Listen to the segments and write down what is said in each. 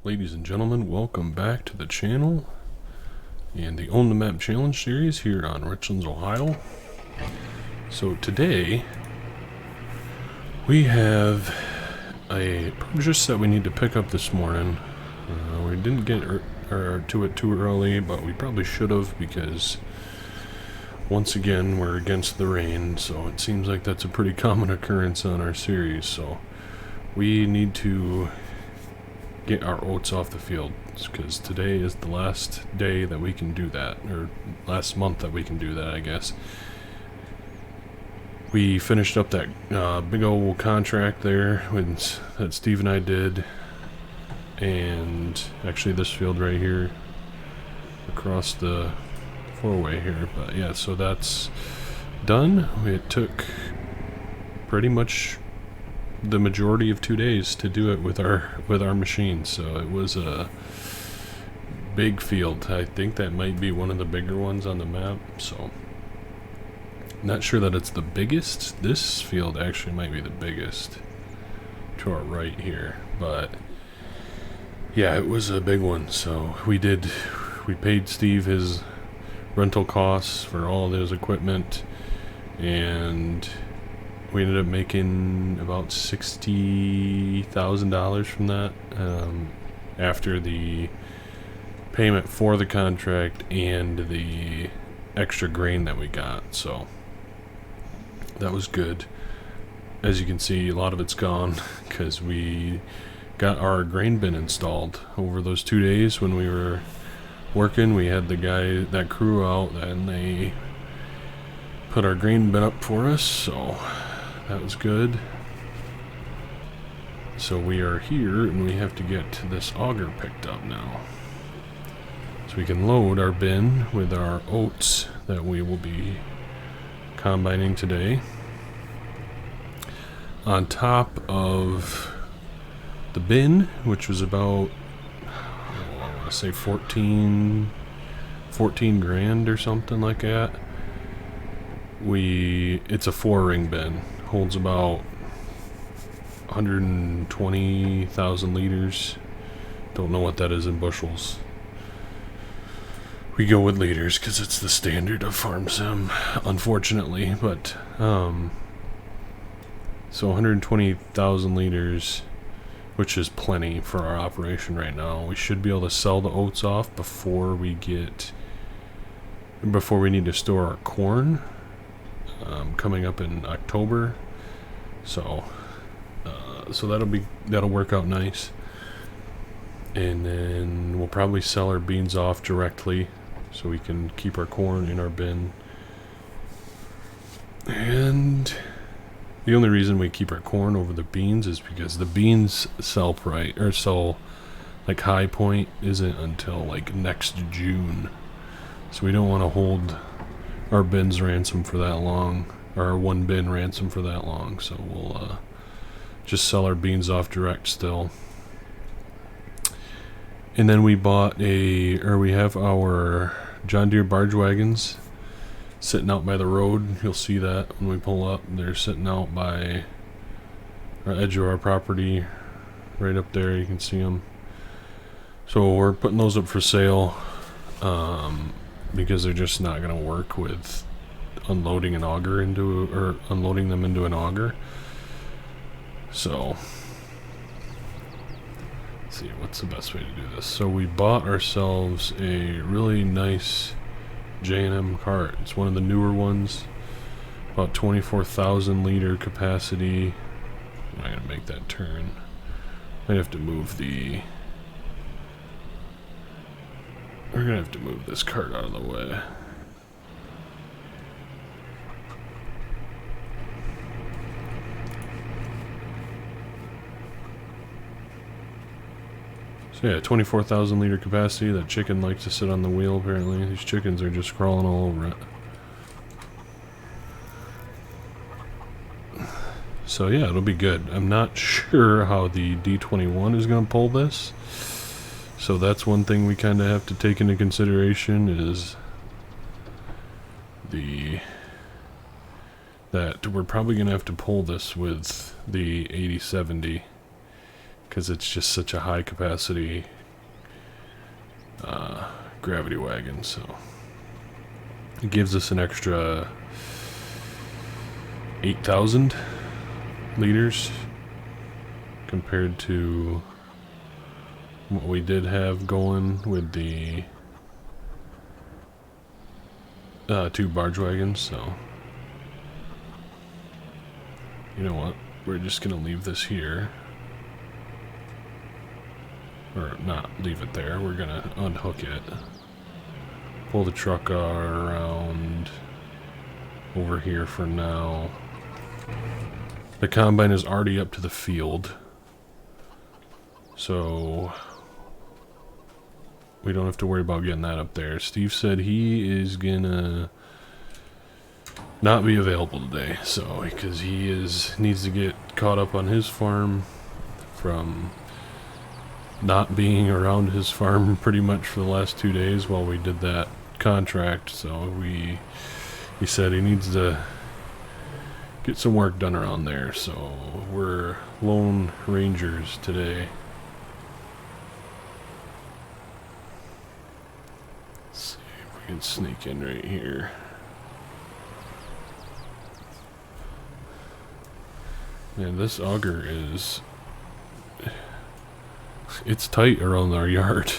Ladies and gentlemen, welcome back to the channel and the Own the Map Challenge series here on Richlands, Ohio. So today we have a purchase that we need to pick up this morning. We didn't get to it too early, but we probably should have, because once again we're against the rain, so it seems like that's a pretty common occurrence on our series. So we need to get our oats off the field, because today is the last day that we can do that, or last month that we can do that, I guess. We finished up that big old contract there that Steve and I did, and actually this field right here across the four-way here. But yeah, so that's done. It took pretty much the majority of 2 days to do it with our machine, so it was a big field. I think that might be one of the bigger ones on the map, so not sure that it's the biggest. This field actually might be the biggest to our right here, but yeah, it was a big one. So we paid Steve his rental costs for all of his equipment, and we ended up making about $60,000 from that, after the payment for the contract and the extra grain that we got. So that was good. As you can see, a lot of it's gone because we got our grain bin installed over those 2 days when we were working. We had that crew out, and they put our grain bin up for us, so that was good. So we are here, and we have to get this auger picked up now, so we can load our bin with our oats that we will be combining today. On top of the bin, which was about, I want to say 14 grand or something like that. It's a 4-ring bin. Holds about 120,000 liters. Don't know what that is in bushels. We go with liters because it's the standard of farm sim, unfortunately. But so 120,000 liters, which is plenty for our operation right now. We should be able to sell the oats off before we need to store our corn, coming up in October. So that'll work out nice. And then we'll probably sell our beans off directly, so we can keep our corn in our bin. And the only reason we keep our corn over the beans is because the beans sell like high point isn't until like next June. So we don't want to hold our bins ransom for that long, or our one bin ransom for that long. So we'll just sell our beans off direct still. And then we have our John Deere barge wagons sitting out by the road. You'll see that when we pull up. They're sitting out by our edge of our property, right up there. You can see them. So we're putting those up for sale, because they're just not going to work with unloading them into an auger. So let's see, what's the best way to do this? So we bought ourselves a really nice J&M cart. It's one of the newer ones, about 24,000 liter capacity. I'm not gonna make that turn. We're gonna have to move this cart out of the way. So yeah, 24,000 liter capacity. That chicken likes to sit on the wheel, apparently. These chickens are just crawling all over it. So yeah, it'll be good. I'm not sure how the D21 is going to pull this. So that's one thing we kind of have to take into consideration, is that we're probably going to have to pull this with the 8070, because it's just such a high capacity gravity wagon, so it gives us an extra 8,000 liters compared to what we did have going with the 2 barge wagons. So you know what, we're just gonna leave this here, or not leave it there. We're gonna unhook it, pull the truck around over here for now. The combine is already up to the field, so we don't have to worry about getting that up there. Steve said he is gonna not be available today, so because he needs to get caught up on his farm from not being around his farm pretty much for the last 2 days while we did that contract. So he said he needs to get some work done around there, so we're lone rangers today. Let's see if we can sneak in right here. Man, this auger it's tight around our yard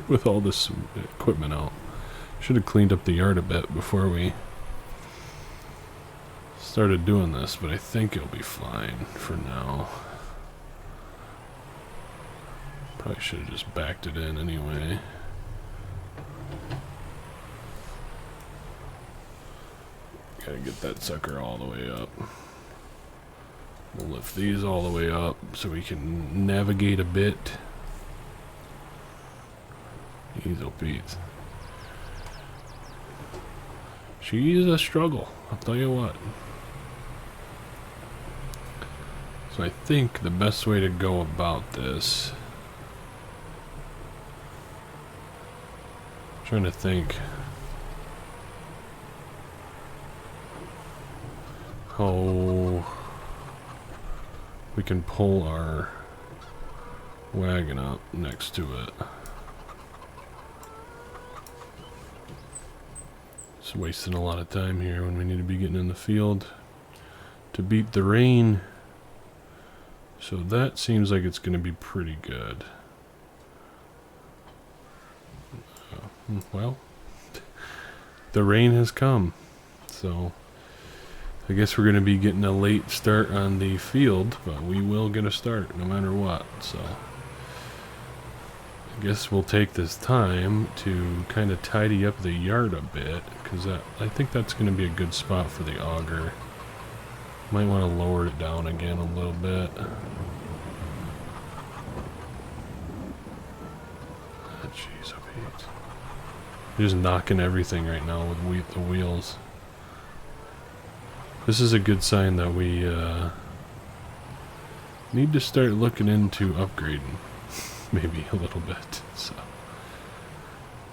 with all this equipment out. Should have cleaned up the yard a bit before we started doing this, but I think it'll be fine for now. Probably should have just backed it in anyway. Gotta get that sucker all the way up. We'll lift these all the way up so we can navigate a bit. Easy Pete. She's a struggle, I'll tell you what. So I think the best way to go about this, I'm trying to think how we can pull our wagon up next to it. Just wasting a lot of time here when we need to be getting in the field to beat the rain. So that seems like it's going to be pretty good. Well, the rain has come, so I guess we're going to be getting a late start on the field, but we will get a start no matter what. So I guess we'll take this time to kind of tidy up the yard a bit, because I think that's going to be a good spot for the auger. Might want to lower it down again a little bit. Jeez, just knocking everything right now with the wheels. This is a good sign that we need to start looking into upgrading, maybe a little bit. So,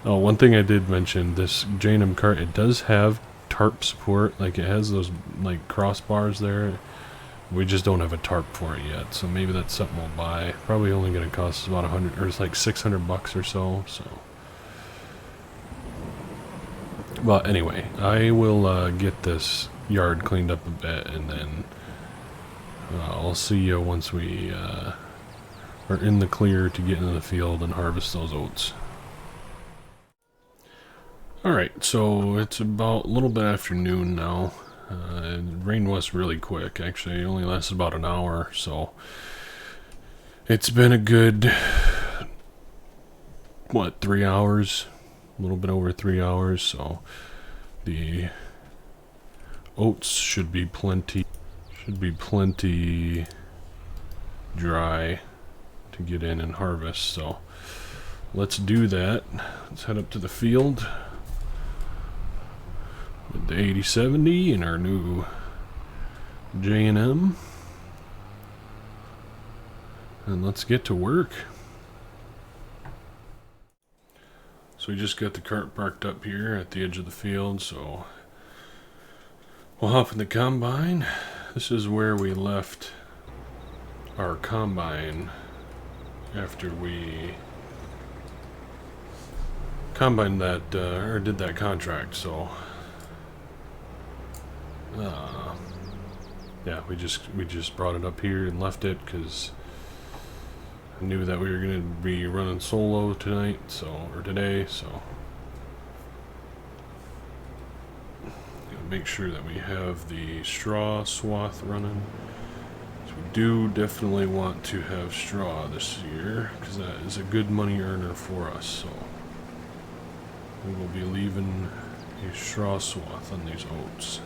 oh, one thing I did mention: this J&M cart, it does have tarp support. Like, it has those like crossbars there. We just don't have a tarp for it yet, so maybe that's something we'll buy. Probably only going to cost us about 100, or it's like 600 bucks or so. So, but anyway, I will get this yard cleaned up a bit, and then I'll see you once we are in the clear to get into the field and harvest those oats. Alright, so it's about a little bit after noon now. It rained was really quick. Actually, it only lasted about an hour, so it's been a good, what, 3 hours? A little bit over 3 hours, so the oats should be plenty dry to get in and harvest. So let's do that. Let's head up to the field with the 8070 and our new J&M, and let's get to work. So we just got the cart parked up here at the edge of the field, so we'll hop in the combine. This is where we left our combine after we combine that, or did that contract, so yeah, we just brought it up here and left it because I knew that we were gonna be running solo tonight, or today, so make sure that we have the straw swath running. So we do definitely want to have straw this year because that is a good money earner for us. So we will be leaving a straw swath on these oats.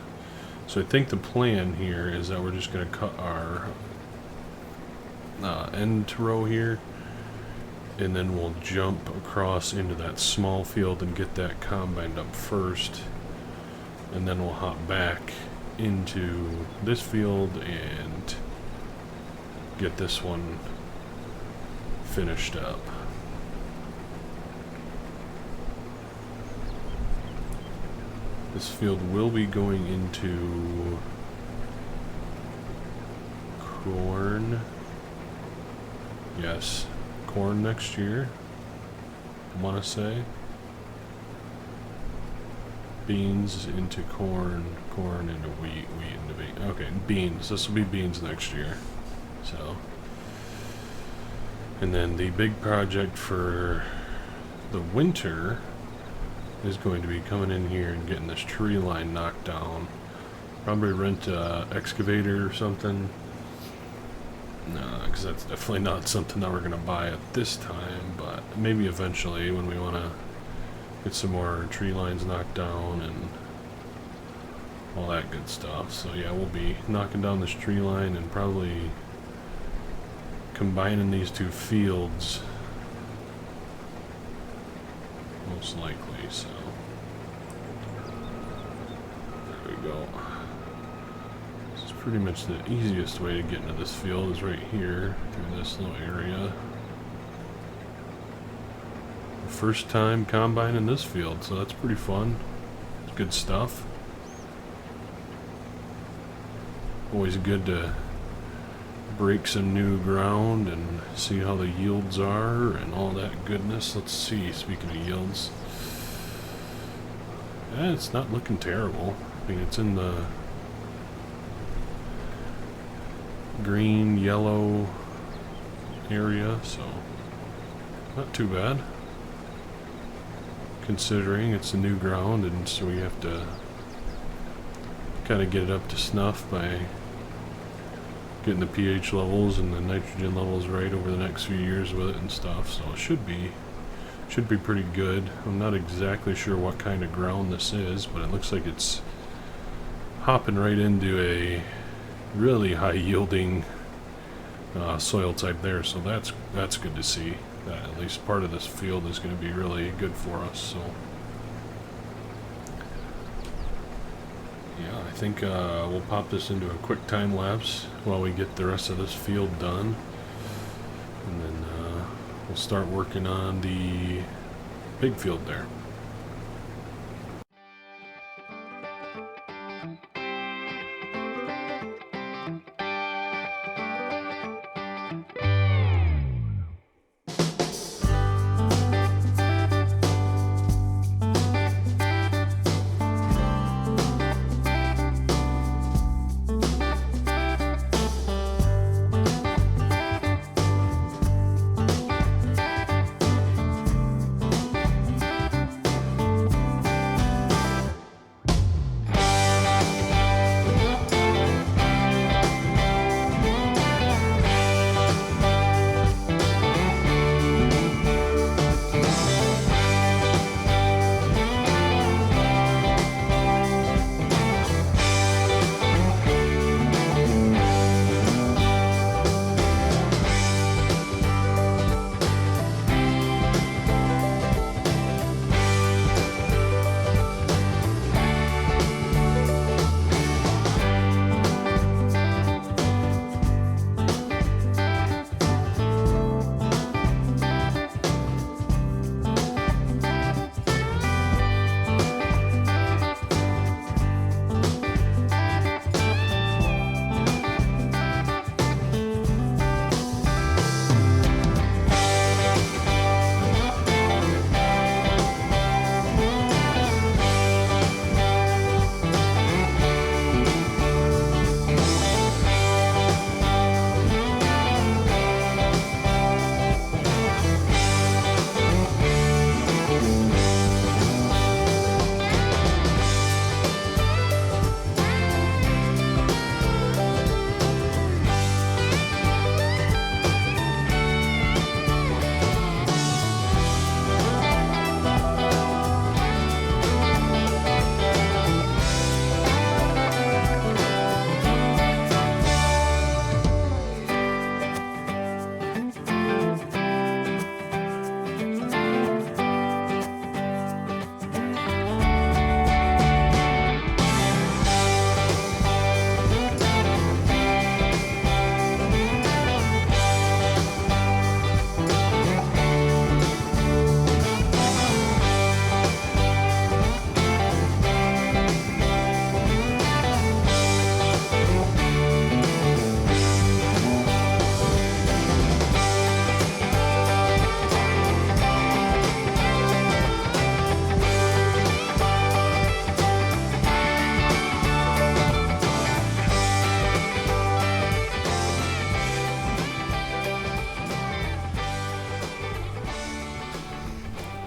So I think the plan here is that we're just going to cut our end row here, and then we'll jump across into that small field and get that combined up first, and then we'll hop back into this field and get this one finished up. This field will be going into corn. Yes, corn next year, I want to say. Beans into corn, corn into wheat, wheat into beans. Okay, beans. This will be beans next year. So, and then the big project for the winter is going to be coming in here and getting this tree line knocked down. Probably rent a excavator or something. No, because that's definitely not something that we're going to buy at this time, but maybe eventually when we want to get some more tree lines knocked down and all that good stuff. So yeah, we'll be knocking down this tree line and probably combining these two fields, most likely. So there we go. This is pretty much the easiest way to get into this field, is right here through this little area. First time combine in this field, so that's pretty fun. It's good stuff. Always good to break some new ground and see how the yields are and all that goodness. Let's see, speaking of yields, it's not looking terrible. I mean, it's in the green, yellow area, so not too bad, considering it's a new ground, and so we have to kind of get it up to snuff by getting the pH levels and the nitrogen levels right over the next few years with it and stuff. So it should be pretty good. I'm not exactly sure what kind of ground this is, but it looks like it's hopping right into a really high yielding soil type there, so that's good to see. That at least part of this field is going to be really good for us. So yeah, I think we'll pop this into a quick time lapse while we get the rest of this field done, and then we'll start working on the big field there.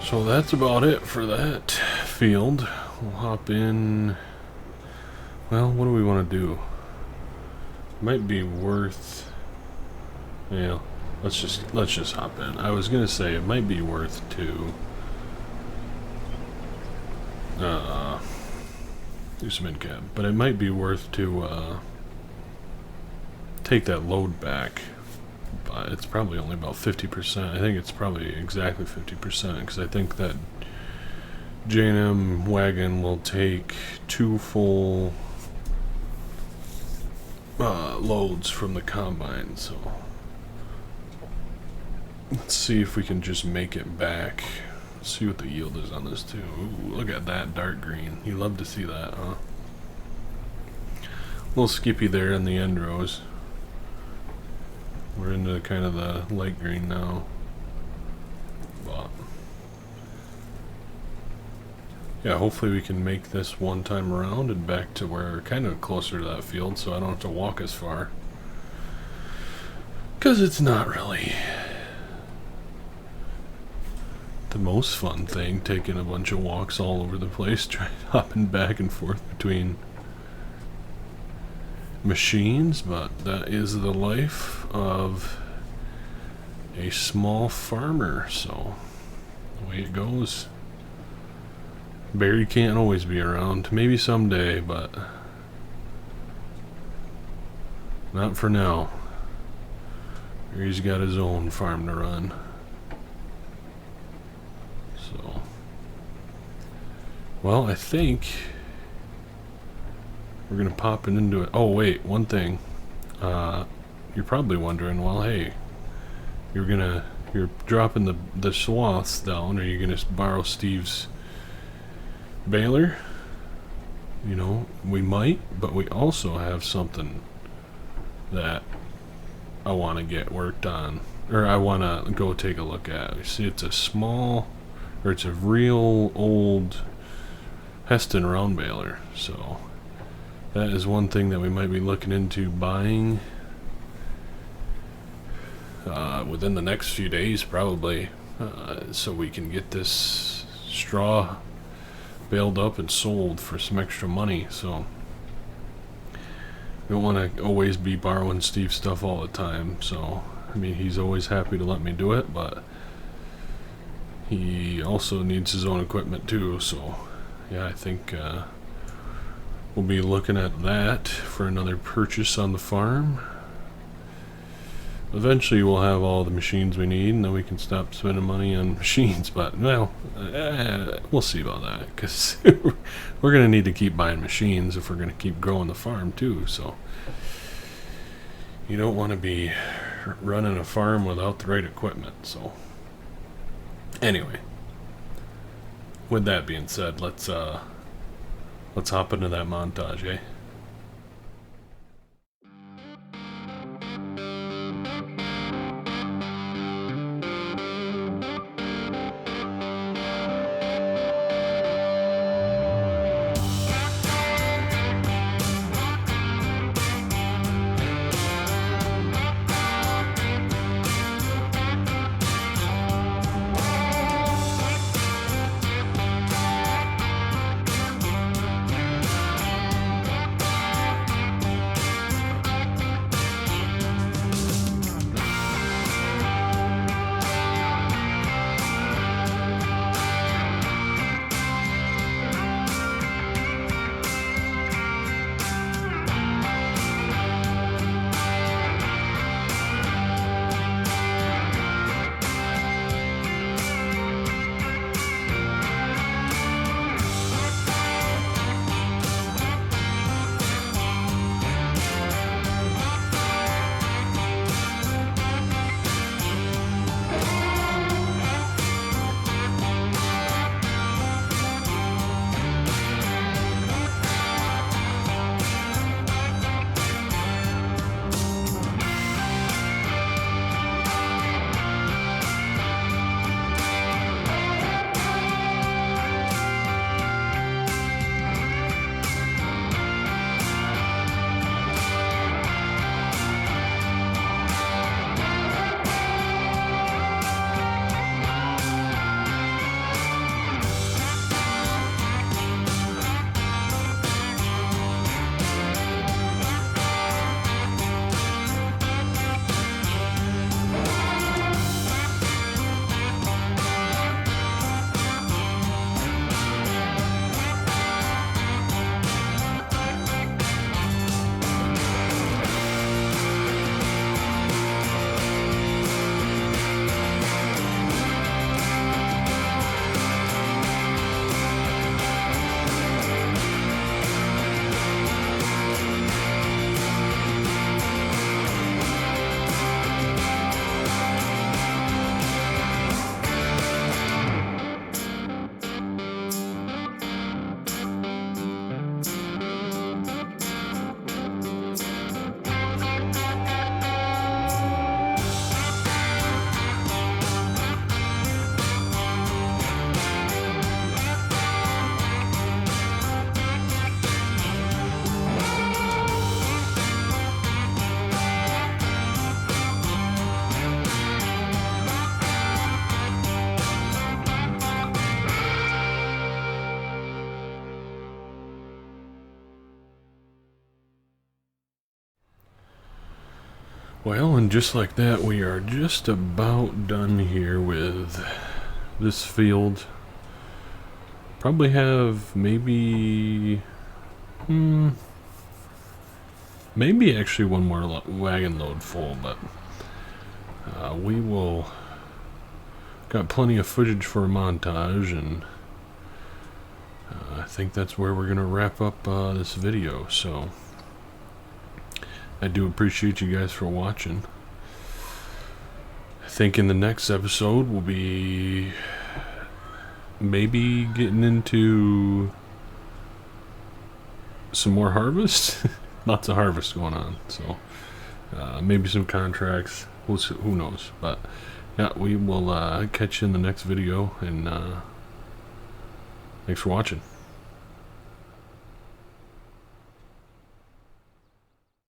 So that's about it for that field. We'll hop in. Well, what do we want to do? Might be worth. Yeah, let's just hop in. I was gonna say it might be worth to do some in-cab, but it might be worth to take that load back. But it's probably only about 50%. I think it's probably exactly 50% because I think that J&M wagon will take 2 full loads from the combine. So let's see if we can just make it back. Let's see what the yield is on this too. Ooh, look at that dark green. You love to see that, huh? A little skippy there in the end rows. We're into kind of the light green now. But yeah, hopefully we can make this one time around and back to where kind of closer to that field so I don't have to walk as far. Because it's not really the most fun thing, taking a bunch of walks all over the place, hopping back and forth between machines, but that is the life of a small farmer, so the way it goes. Barry can't always be around, maybe someday, but not for now. Barry's got his own farm to run. So, well, I think we're gonna pop it into it. Oh wait, one thing. You're probably wondering, well, hey, you're dropping the swaths down. Are you gonna borrow Steve's baler? You know, we might, but we also have something that I want to get worked on, or I want to go take a look at. You see, it's a real old Heston round baler, so that is one thing that we might be looking into buying within the next few days, probably, so we can get this straw baled up and sold for some extra money. So we don't want to always be borrowing Steve's stuff all the time. So I mean, he's always happy to let me do it, but he also needs his own equipment too. So yeah, I think we'll be looking at that for another purchase on the farm. Eventually we'll have all the machines we need, and then we can stop spending money on machines, but well, we'll see about that, because we're going to need to keep buying machines if we're going to keep growing the farm too. So you don't want to be running a farm without the right equipment. So anyway, with that being said, let's hop into that montage, eh? Well, and just like that, we are just about done here with this field. Probably have maybe actually one more wagon load full, but we will got plenty of footage for a montage, and I think that's where we're gonna wrap up this video. So I do appreciate you guys for watching. I think in the next episode we'll be maybe getting into some more harvest. Lots of harvest going on, so maybe some contracts. We'll see, who knows? But yeah, we will catch you in the next video, and thanks for watching.